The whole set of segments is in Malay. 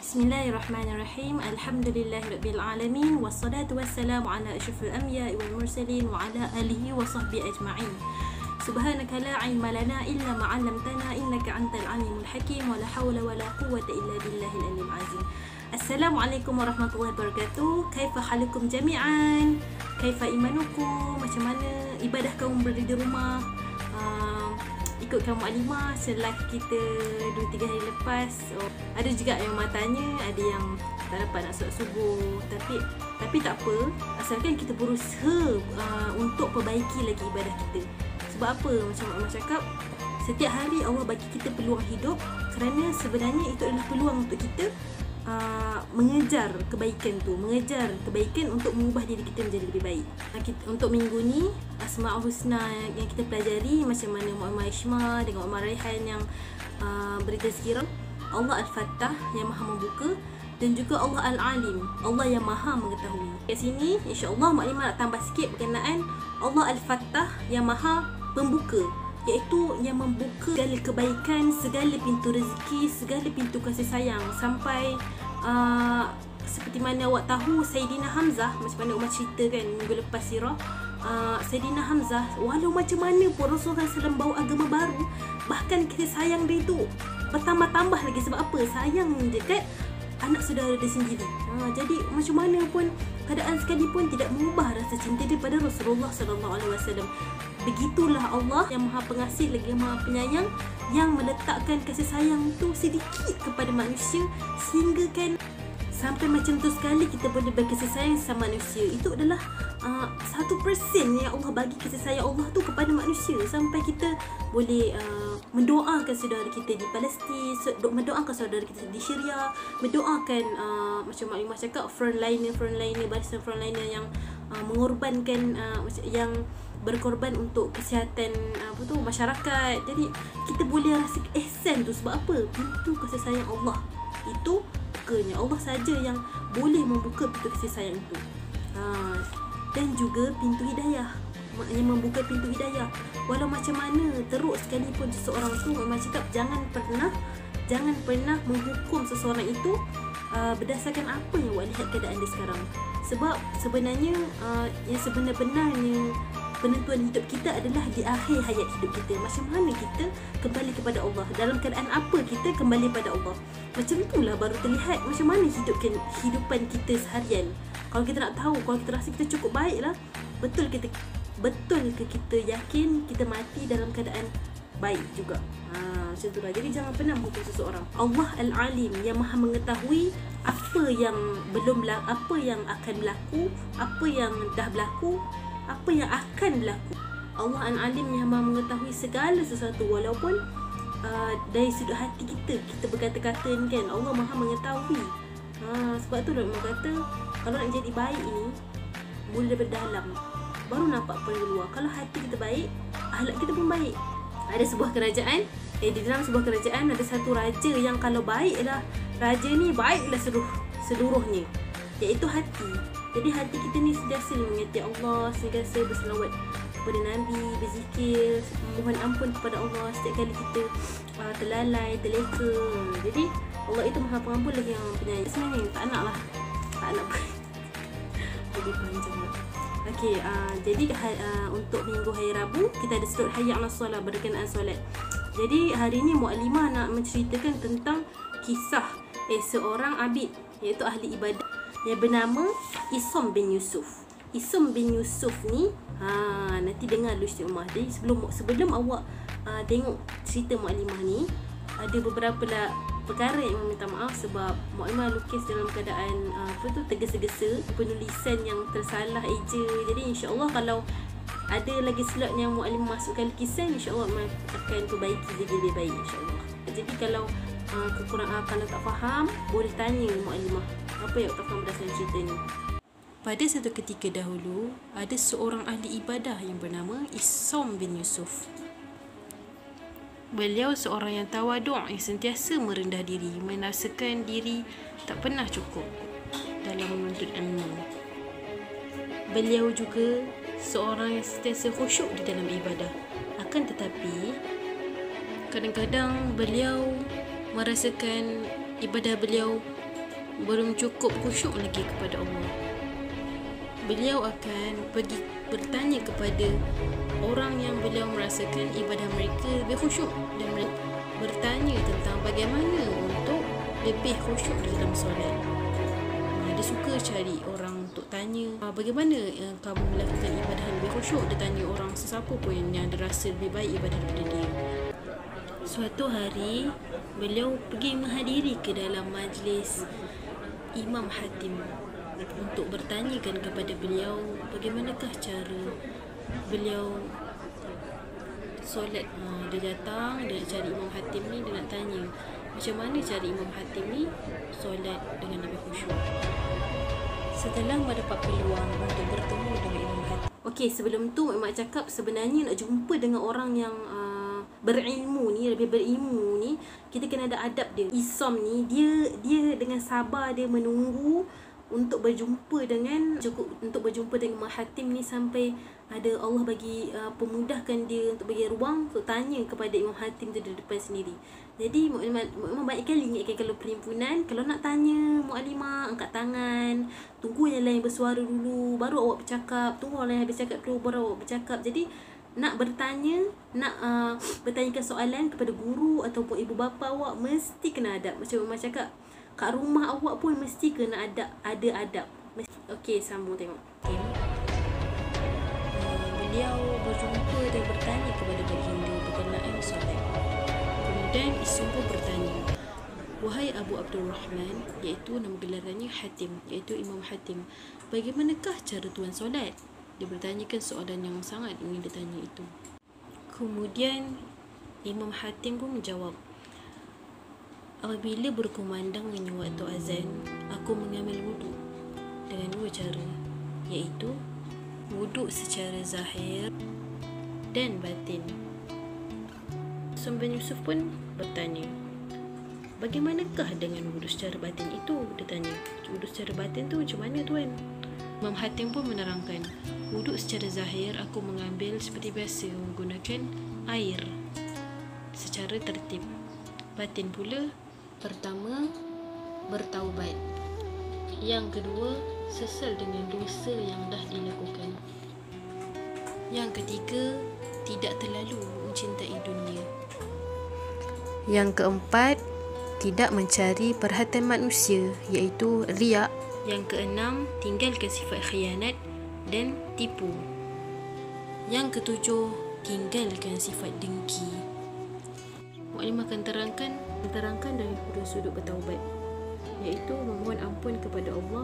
Bismillahirrahmanirrahim. Alhamdulillahirabbil alamin wassalatu wassalamu ala asyrafil anbiya'i wal mursalin wa ala alihi wa sahbihi ajma'in. Subhanaka la ilma lana illa ma 'allamtana innaka antal alimul hakim wa la hawla wa la quwwata illa billahil aliyyil azim. Assalamualaikum warahmatullahi wabarakatuh. Kaifa halukum jami'an? Kaifa imanukum? Macam mana ibadah kamu berada di rumah? Ikutkan Mukadimah setelah kita 2-3 hari lepas. Ada juga yang tanya, ada yang tak dapat nak solat subuh, tapi tak apa, asalkan kita berusaha untuk perbaiki lagi ibadah kita. Sebab apa? Macam Mak cakap, setiap hari Allah bagi kita peluang hidup, kerana sebenarnya itu adalah peluang untuk kita mengejar kebaikan tu, mengejar kebaikan untuk mengubah diri kita menjadi lebih baik. Untuk minggu ni, Asma'ul Husna yang kita pelajari, macam mana Muhammad Ishma dengan Muhammad Raihan yang beri tazkirah, Allah Al-Fattah yang maha membuka, dan juga Allah Al-Alim, Allah yang maha mengetahui. Kat sini insya-Allah Mak Lima nak tambah sikit berkenaan Allah Al-Fattah yang maha pembuka, iaitu yang membuka segala kebaikan, segala pintu rezeki, segala pintu kasih sayang. Sampai seperti mana awak tahu Sayyidina Hamzah, macam mana Umar cerita kan minggu lepas sirah, Sayyidina Hamzah walau macam mana pun Rasulullah SAW bawa agama baru, bahkan kasih sayang dia tu bertambah-tambah lagi. Sebab apa? Sayang dekat anak saudara dia sendiri. Jadi macam mana pun keadaan sekalipun tidak mengubah rasa cinta dia pada Rasulullah SAW. Begitulah Allah yang maha pengasih lagi maha penyayang, yang meletakkan kasih sayang tu sedikit kepada manusia, sehingga kan sampai macam tu sekali kita boleh bagi kasih sayang sama manusia. Itu adalah 1% yang Allah bagi kasih sayang Allah tu kepada manusia, sampai kita boleh mendoakan saudara kita di Palestin, mendoakan saudara kita di Syria, mendoakan macam Mak Limah cakap frontliner, barisan frontliner yang mengorbankan, yang berkorban untuk kesihatan masyarakat. Jadi kita boleh rasa ihsan tu. Sebab apa? Pintu kasih sayang Allah itu bukanya. Allah saja yang boleh membuka pintu kasih sayang itu. Dan juga pintu hidayah, maknanya membuka pintu hidayah. Walau macam mana teruk sekalipun seseorang tu, memang cakap jangan pernah menghukum seseorang itu berdasarkan apa yang awak lihat keadaan dia sekarang. Sebab sebenarnya yang sebenar-benarnya penentuan hidup kita adalah di akhir hayat hidup kita. Macam mana kita kembali kepada Allah, dalam keadaan apa kita kembali pada Allah. Macam itulah baru terlihat macam mana hidupan kita seharian. Kalau kita nak tahu, kalau kita rasa kita cukup baik lah, betul ke kita yakin kita mati dalam keadaan baik juga. Macam itulah. Jadi jangan pernah menghukum seseorang. Allah Al-Alim yang maha mengetahui apa yang apa yang akan berlaku, apa yang dah berlaku, apa yang akan berlaku. Allah Al-Alim yang maha mengetahui segala sesuatu. Walaupun dari sudut hati kita berkata-kata ni kan, Allah maha mengetahui. Sebab tu Mak kata, kalau nak jadi baik ni, mula daripada dalam, baru nampak pada luar. Kalau hati kita baik, akhlak kita pun baik. Ada sebuah kerajaan, di dalam sebuah kerajaan ada satu raja yang kalau baiklah, raja ni baiklah seluruhnya, iaitu hati. Jadi hati kita ni sentiasa mengingati Allah, sentiasa berselawat kepada Nabi, berzikir, mohon ampun kepada Allah setiap kali kita terlalai, terleka. Jadi Allah itu maha pengampun lagi yang penyayang. Sebenarnya tak nak lebih panjang lah. Okey, jadi untuk minggu hari Rabu kita ada slot hayya 'alas solat, berkenaan solat. Jadi hari ni Mukadimah nak menceritakan tentang kisah seorang abid, iaitu ahli ibadah yang bernama Isom bin Yusuf. Isom bin Yusuf ni nanti dengar dulu cerita Umar. Jadi sebelum awak tengok cerita Mukadimah ni, ada beberapa perkara yang meminta maaf sebab Mukadimah lukis dalam keadaan tergesa-gesa, penulisan yang tersalah eja. Jadi insya-Allah kalau ada lagi slot yang Mukadimah masukkan lukisan, insya-Allah akan perbaiki jadi lebih baik insya-Allah. Jadi kalau kekurangan, kalau tak faham, boleh tanya Mukadimah apa yang tak faham berdasarkan cerita ni. Pada satu ketika dahulu, ada seorang ahli ibadah yang bernama Isom bin Yusuf. Beliau seorang yang tawaduk, yang sentiasa merendah diri, merasakan diri tak pernah cukup dalam menuntut ilmu. Beliau juga seorang yang sentiasa khusyuk di dalam ibadah. Akan tetapi, kadang-kadang beliau merasakan ibadah beliau belum cukup khusyuk lagi kepada Allah, beliau akan pergi bertanya kepada orang yang beliau merasakan ibadah mereka lebih khusyuk, dan bertanya tentang bagaimana untuk lebih khusyuk di dalam solat. Dia suka cari orang untuk tanya bagaimana kamu melakukan ibadah lebih khusyuk. Dia tanya orang sesiapa pun yang dia rasa lebih baik ibadah daripada dia. Suatu hari beliau pergi menghadiri ke dalam majlis Imam Hatim untuk bertanyakan kepada beliau bagaimanakah cara beliau solat. Dia datang, dia nak cari Imam Hatim ni, dia nak tanya macam mana cara Imam Hatim ni solat dengan lebih khusyuk. Setelah mendapat peluang untuk bertemu dengan Imam Hatim. Okey, sebelum tu Mak cakap sebenarnya nak jumpa dengan orang yang berilmu ni, lebih berilmu ni, kita kena ada adab dia. Isam ni dia dengan sabar dia menunggu untuk berjumpa dengan Imam Hatim ni sampai ada Allah bagi pemudahkan dia untuk bagi ruang untuk tanya kepada Imam Hatim tu di depan sendiri. Jadi memang baik kali ingatkan kalau perhimpunan, kalau nak tanya mukadimah, angkat tangan, tunggu yang lain bersuara dulu baru awak bercakap, tunggu orang lain habis cakap dulu baru awak bercakap. Jadi nak bertanya, nak bertanyakan soalan kepada guru ataupun ibu bapa awak mesti kena adab. Macam Mama cakap, kat rumah awak pun mesti kena ada adab. Okey, sambung tengok. Okay. Beliau berjumpa dan bertanya kepada baginda berkenaan solat. Kemudian Isam pun bertanya, wahai Abu Abdul Rahman, iaitu nama gelarannya Hatim, iaitu Imam Hatim, bagaimanakah cara tuan solat? Dia bertanyakan soalan yang sangat ingin ditanya itu. Kemudian Imam Hatim pun menjawab, apabila berkumandangnya waktu azan, aku mengambil wuduk dengan dua cara, iaitu wuduk secara zahir dan batin. Sambil Yusuf pun bertanya, bagaimanakah dengan wuduk secara batin itu? Dia tanya, wuduk secara batin tu macam mana tuan? Imam Hatim pun menerangkan, wuduk secara zahir aku mengambil seperti biasa menggunakan air secara tertib. Batin pula, pertama bertaubat, yang kedua sesal dengan dosa yang dah dilakukan, yang ketiga tidak terlalu mencintai dunia, yang keempat tidak mencari perhatian manusia iaitu riak, yang keenam tinggalkan sifat khianat dan tipu, yang ketujuh tinggalkan sifat dengki. Mukadimah akan terangkan dari sudut bertaubat, iaitu memohon ampun kepada Allah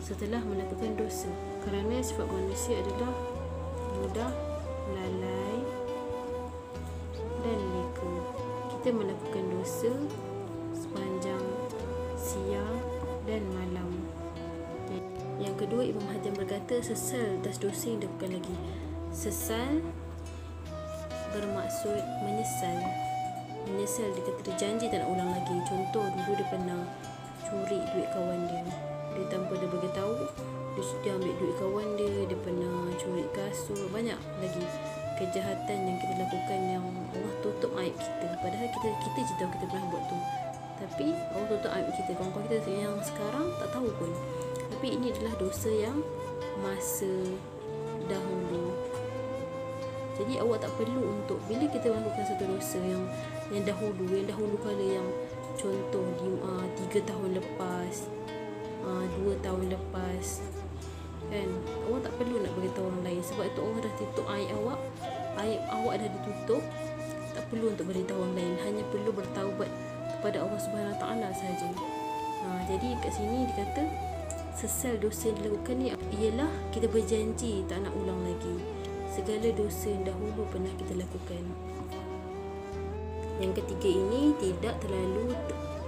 setelah melakukan dosa, kerana sifat manusia adalah mudah lalai dan leka. Kita melakukan dosa sepanjang siang dan malam. Yang kedua, Imam Hatim berkata, sesal atas dosa yang dilakukan lagi. Sesal bermaksud menyesal. Menyesal dia kata dia janji tak nak ulang lagi. Contoh, dulu dia pernah curi duit kawan dia. Dia tanpa dia beritahu, dia ambil duit kawan dia. Dia pernah curi kasut. Banyak lagi kejahatan yang kita lakukan yang Allah tutup aib kita. Padahal kita je tahu kita pernah buat tu. Tapi Allah tutup aib kita. Kawan-kawan kita yang sekarang tak tahu pun. Tapi ini adalah dosa yang masa dahulu. Jadi awak tak perlu untuk bila kita melakukan satu dosa yang dahulu kala, yang contoh 3 tahun lepas, 2 tahun lepas, kan, awak tak perlu nak beritahu orang lain, sebab itu Allah dah tutup aib awak dah ditutup. Tak perlu untuk beritahu orang lain, hanya perlu bertaubat kepada Allah Subhanahu Wa Taala saja. Jadi kat sini dikata sesal dosa yang dilakukan ni ialah kita berjanji tak nak ulang lagi segala dosa yang dahulu pernah kita lakukan. Yang ketiga ini tidak terlalu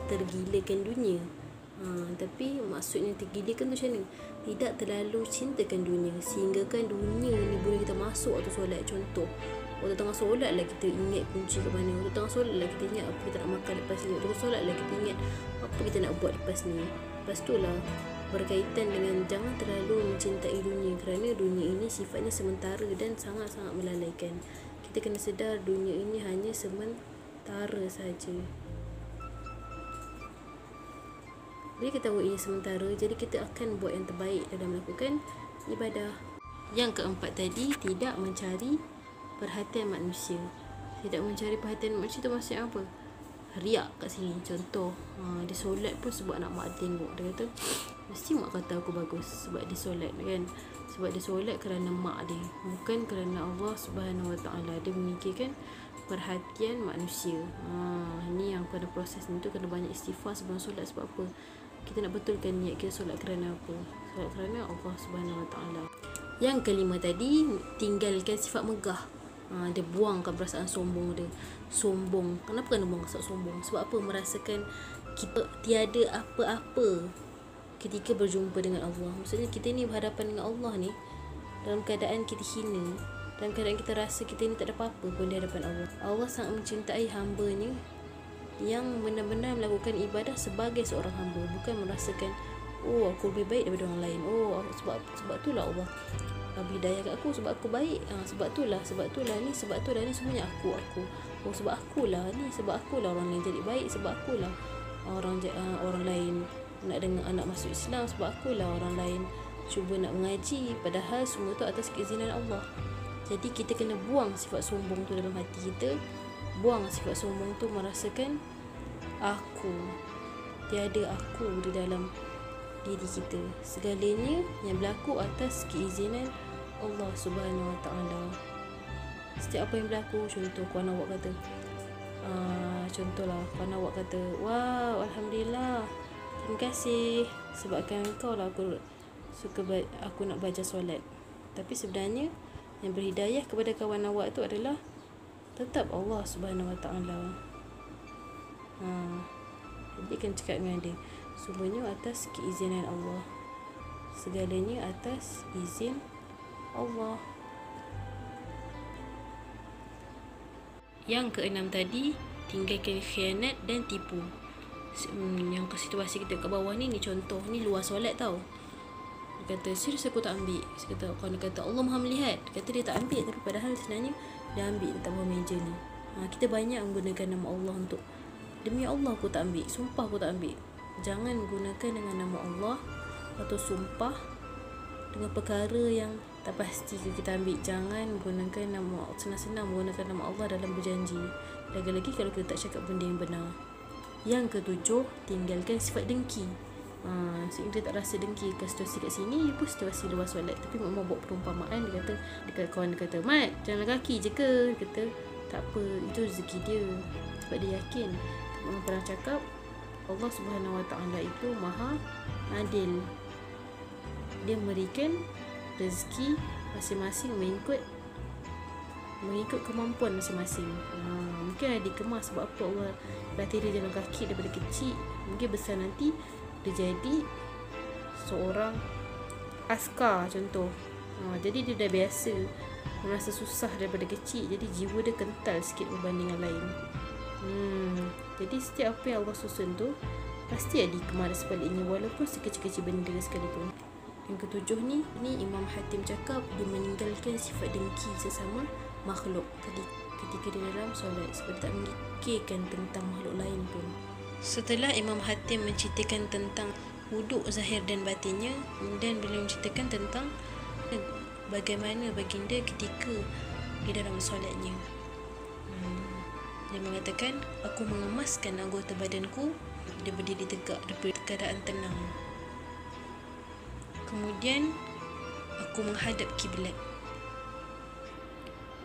tergilakan dunia. Tapi maksudnya tergilakan tu macam ni, tidak terlalu cintakan dunia sehinggakan dunia ni boleh kita masuk waktu solat. Contoh, waktu tengah solat lah kita ingat kunci ke mana, waktu tengah solat lah kita ingat apa kita nak makan lepas ni, waktu solat lah kita ingat apa kita nak buat lepas ni. Lepas tu lah berkaitan dengan jangan terlalu mencintai dunia, kerana dunia ini sifatnya sementara dan sangat-sangat melalaikan. Kita kena sedar dunia ini hanya sementara saja. Jadi kita buat ini sementara. Jadi kita akan buat yang terbaik dalam melakukan ibadah. Yang keempat tadi, tidak mencari perhatian manusia. Tidak mencari perhatian manusia tu maksudnya apa? Riak kat sini. Contoh, dia solat pun sebab nak mak tengok. Dia kata, mesti mak kata aku bagus sebab dia solat kan. Sebab dia solat kerana mak dia, bukan kerana Allah Subhanahu Wa Taala. Dia memikirkan perhatian manusia. Ni yang pada proses ni tu kena banyak istighfar sebelum solat. Sebab apa? Kita nak betulkan niat kita solat kerana apa? Solat kerana Allah Subhanahu Wa Taala. Yang kelima tadi, tinggalkan sifat megah. Dia buangkan perasaan sombong dia. Sombong. Kenapa kena buang perasaan sombong? Sebab apa? Merasakan kita tiada apa-apa ketika berjumpa dengan Allah. Maksudnya kita ni berhadapan dengan Allah ni dalam keadaan kita hina, dalam keadaan kita rasa kita ni tak ada apa-apa pun di hadapan Allah. Allah sangat mencintai hamba-Nya yang benar-benar melakukan ibadah sebagai seorang hamba, bukan merasakan oh aku lebih baik daripada orang lain. Oh sebab itulah Allah bagi hidayah kat aku, sebab aku baik. Sebab itulah ni semuanya aku. Oh sebab akulah ni, sebab akulah orang lain jadi baik, sebab akulah orang lain nak dengar anak masuk Islam, sebab akulah orang lain cuba nak mengaji, padahal semua tu atas keizinan Allah. Jadi kita kena buang sifat sombong tu dalam hati kita. Buang sifat sombong tu, merasakan aku, tiada aku di dalam diri kita. Segalanya yang berlaku atas keizinan Allah Subhanahu Wa Taala. Setiap apa yang berlaku, contoh kawan awak kata, contohlah kawan awak kata, wow alhamdulillah, terima kasih sebabkan kau lah aku nak baca solat. Tapi sebenarnya yang berhidayah kepada kawan awak tu adalah tetap Allah Subhanahu Wa Taala. Jadi kan cakap dengan dia, semuanya atas keizinan Allah. Segalanya atas izin Allah. Yang keenam tadi, tinggalkan khianat dan tipu. Yang ke situasi kita kat bawah ni contoh, ni luar solat tau. Dia kata, serius aku tak ambil. Saya kata, kawan dia kata, Allah Maha melihat. Dia kata dia tak ambil, tapi padahal sebenarnya dia ambil letak bawah meja ni. Kita banyak menggunakan nama Allah untuk, demi Allah aku tak ambil, sumpah aku tak ambil. Jangan gunakan dengan nama Allah atau sumpah dengan perkara yang tak pasti kita ambil. Jangan gunakan nama, senang-senang menggunakan nama Allah dalam berjanji, lagi-lagi kalau kita tak cakap benda yang benar. Yang ketujuh, tinggalkan sifat dengki. Dia tak rasa dengki ke situasi kat sini, dia pun situasi luar solat. Tapi mak buat perumpamaan, dia kata, kawan dia kata, Mat, jalan kaki je ke? Dia kata, tak apa, itu rezeki dia. Sebab dia yakin, mak pernah cakap, Allah Subhanahu Wa Taala itu maha adil. Dia memberikan rezeki masing-masing mengikut kemampuan masing-masing. Mungkin ada dikemas sebab apa Allah latih dia jalan kaki daripada kecil. Mungkin besar nanti dia jadi seorang askar contoh. Jadi dia dah biasa merasa susah daripada kecil, jadi jiwa dia kental sikit berbanding yang lain. Jadi setiap apa yang Allah susun tu pasti ada hikmah di sebaliknya, walaupun sekecil-kecil benda sekalipun. Yang ketujuh ni Imam Hatim cakap, dia meninggalkan sifat dengki sesama makhluk tadi ketika dia dalam solat, sebab tak memikirkan tentang makhluk lain pun. Setelah Imam Hatim menceritakan tentang wuduk zahir dan batinnya, dan beliau menceritakan tentang bagaimana baginda ketika di dalam solatnya. Dia mengatakan, aku mengemaskan anggota badanku, dia berdiri tegak dalam keadaan tenang. Kemudian aku menghadap kiblat.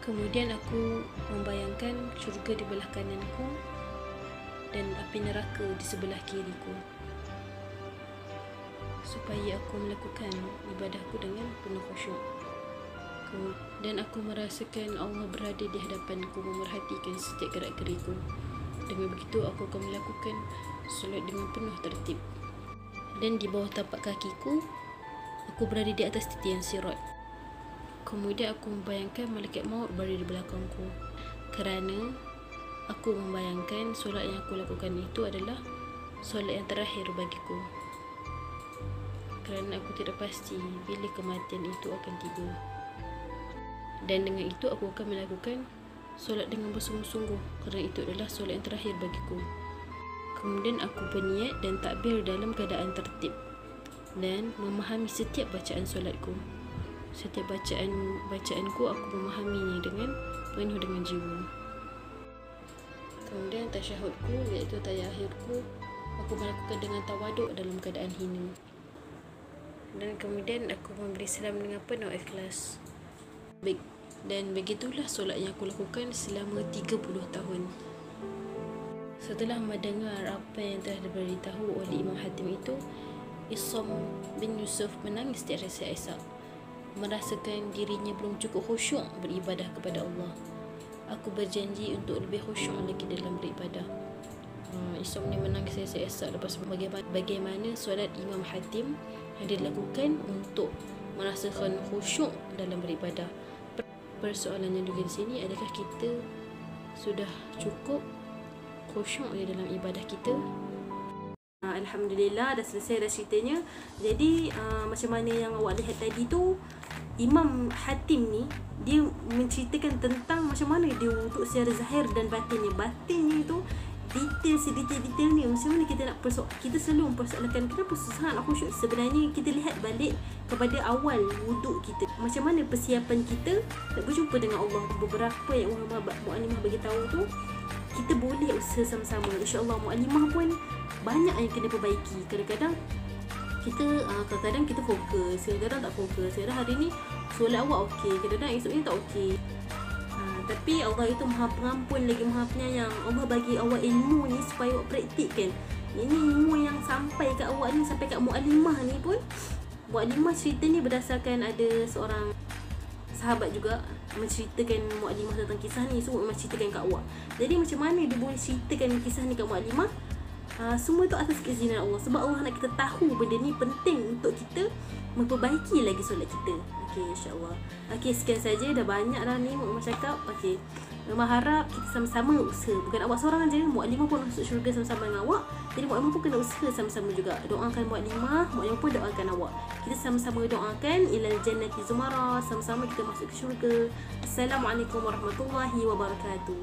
Kemudian aku membayangkan syurga di belah kananku dan api neraka di sebelah kiriku, supaya aku melakukan ibadahku dengan penuh khusyuk. Dan aku merasakan Allah berada di hadapanku, memerhatikan setiap gerak-geriku. Dengan begitu aku akan melakukan solat dengan penuh tertib. Dan di bawah tapak kakiku, aku berada di atas titian sirat. Kemudian aku membayangkan malaikat maut berada di belakangku, kerana aku membayangkan solat yang aku lakukan itu adalah solat yang terakhir bagiku, kerana aku tidak pasti bila kematian itu akan tiba. Dan dengan itu aku akan melakukan solat dengan bersungguh-sungguh, kerana itu adalah solat yang terakhir bagiku. Kemudian aku berniat dan takbir dalam keadaan tertib dan memahami setiap bacaan solatku. Setiap bacaanku aku memahaminya dengan penuh dengan jiwa. Kemudian tasyahudku, iaitu tahiyat akhirku, aku melakukan dengan tawaduk dalam keadaan hina. Dan kemudian aku memberi salam dengan penuh ikhlas. Dan begitulah solat yang aku lakukan selama 30 tahun. Setelah mendengar apa yang telah diberitahu oleh Imam Hatim itu, Isam bin Yusuf menangis di atas Aisyah, merasakan dirinya belum cukup khusyuk beribadah kepada Allah. Aku berjanji untuk lebih khusyuk lagi dalam beribadah. Isam ni menangis di atas Aisyah lepas bagaimana solat Imam Hatim yang dilakukan untuk merasakan khusyuk dalam beribadah. Persoalannya juga di sini, adakah kita sudah cukup khusyuk di dalam ibadah kita? Alhamdulillah dah selesai dah ceritanya. Jadi macam mana yang awak lihat tadi tu, Imam Hatim ni dia menceritakan tentang macam mana dia wuduk secara zahir dan batinnya. Batinnya tu detail ni macam mana kita selalu mempersoalkan kenapa susah nak khusyuk. Sebenarnya kita lihat balik kepada awal wuduk kita, macam mana persiapan kita nak berjumpa dengan Allah. Beberapa yang Mu'alimah bagi tahu tu, kita boleh usaha sama-sama. InsyaAllah Mu'alimah pun banyak yang kena perbaiki. Kadang-kadang kita fokus, kadang-kadang tak fokus. Kadang hari ni solat awak okey, kadang-kadang esok ni tak okey. Tapi Allah itu maha pengampun lagi maha penyayang. Allah bagi awak ilmu ni supaya awak praktikkan. Ini ilmu yang sampai kat awak ni, sampai kat Mu'alimah ni pun. Mu'alimah cerita ni berdasarkan ada seorang sahabat juga menceritakan Mu'alimah tentang kisah ni. So Mu'alimah ceritakan kat awak. Jadi macam mana dia boleh ceritakan kisah ni kat Mu'alimah? Semua tu atas keizinan Allah. Sebab Allah nak kita tahu benda ni penting untuk kita memperbaiki lagi solat kita. Okey, insyaAllah. Okey, sekian saja. Dah banyak dah ni Mu'alimah cakap. Okey, Mu'alimah harap kita sama-sama usaha. Bukan awak seorang je, Mu'alimah pun masuk syurga sama-sama dengan awak. Jadi Mu'alimah pun kena usaha sama-sama juga. Doakan Mu'alimah pun doakan awak. Kita sama-sama doakan ilal jannati zumara, sama-sama kita masuk ke syurga. Assalamualaikum warahmatullahi wabarakatuh.